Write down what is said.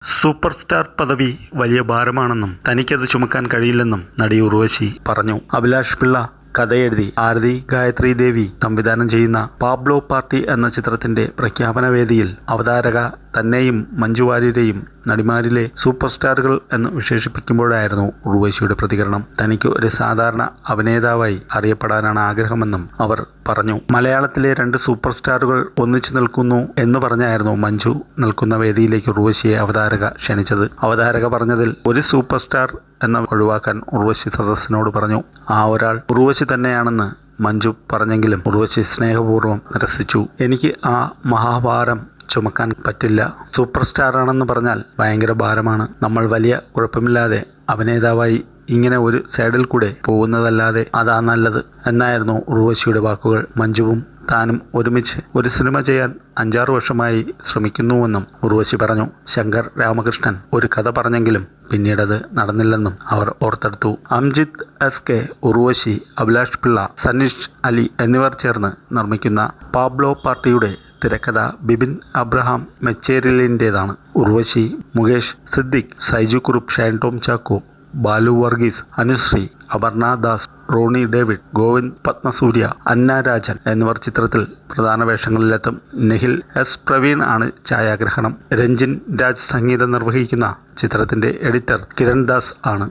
Super star പദവി വലിയ ഭാരമാണെന്നും തനിക്കത് ചുമക്കാൻ കഴിയില്ലെന്നും നടി ഉർവശി പറഞ്ഞു. അഭിലാഷ് പിള്ള കഥയെഴുതി ആരതി ഗായത്രി ദേവി സംവിധാനം ചെയ്യുന്ന പാബ്ലോ പാർട്ടി എന്ന ചിത്രത്തിന്റെ പ്രഖ്യാപന വേദിയിൽ അവതാരക തന്നെയും മഞ്ജു വാര്യരെയും നടിമാരിലെ സൂപ്പർ സ്റ്റാറുകൾ എന്ന് വിശേഷിപ്പിക്കുമ്പോഴായിരുന്നു ഉർവശിയുടെ പ്രതികരണം. തനിക്ക് ഒരു സാധാരണ അഭിനേതാവായി അറിയപ്പെടാനാണ് ആഗ്രഹമെന്നും അവർ പറഞ്ഞു. മലയാളത്തിലെ 2 സൂപ്പർ സ്റ്റാറുകൾ ഒന്നിച്ചു നിൽക്കുന്നു എന്ന് പറഞ്ഞായിരുന്നു മഞ്ജു നിൽക്കുന്ന വേദിയിലേക്ക് ഉർവശിയെ അവതാരക ക്ഷണിച്ചത്. അവതാരക പറഞ്ഞതിൽ ഒരു സൂപ്പർ സ്റ്റാർ എന്ന ഒഴിവാക്കാൻ ഉർവശി സദസ്സിനോട് പറഞ്ഞു. ആ ഒരാൾ ഉർവശി തന്നെയാണെന്ന് മഞ്ജു പറഞ്ഞെങ്കിലും ഉർവശി സ്നേഹപൂർവ്വം നിരസിച്ചു. എനിക്ക് ആ മഹാഭാരം ചുമക്കാൻ പറ്റില്ല. സൂപ്പർ സ്റ്റാറാണെന്ന് പറഞ്ഞാൽ ഭയങ്കര ഭാരമാണ്. നമ്മൾ വലിയ കുഴപ്പമില്ലാതെ അഭിനേതാവായി ഇങ്ങനെ ഒരു സൈഡിൽ കൂടെ പോകുന്നതല്ലാതെ അതാ നല്ലത് എന്നായിരുന്നു ഉർവശിയുടെ വാക്കുകൾ. മഞ്ജുവും താനും ഒരുമിച്ച് ഒരു സിനിമ ചെയ്യാൻ 5-6 വർഷമായി ശ്രമിക്കുന്നുവെന്നും ഉർവശി പറഞ്ഞു. ശങ്കർ രാമകൃഷ്ണൻ ഒരു കഥ പറഞ്ഞെങ്കിലും പിന്നീടത് നടന്നില്ലെന്നും അവർ ഓർത്തെടുത്തു. അംജിത് SK, ഉർവശി, അഭിലാഷ് പിള്ള, സനീഷ് അലി എന്നിവർ ചേർന്ന് നിർമ്മിക്കുന്ന പാബ്ലോ പാർട്ടിയുടെ തിരക്കഥ ബിബിൻ അബ്രഹാം മെച്ചേരിലിൻ്റേതാണ്. ഉർവശി, മുകേഷ് സിദ്ദിഖ്, സൈജു കുറുപ്പ്, ഷൈൻ ടോം ചാക്കോ, ബാലു വർഗീസ്, അനുശ്രീ, അപർണ ദാസ്, റോണി ഡേവിഡ്, ഗോവിന്ദ് പത്മസൂര്യ, അന്ന രാജൻ എന്നിവർ ചിത്രത്തിൽ പ്രധാന വേഷങ്ങളിലെത്തും. നിഖിൽ S. പ്രവീൺ ആണ് ഛായാഗ്രഹണം. രഞ്ജിൻ രാജ് സംഗീതം നിർവഹിക്കുന്ന ചിത്രത്തിന്റെ എഡിറ്റർ കിരൺ ദാസ് ആണ്.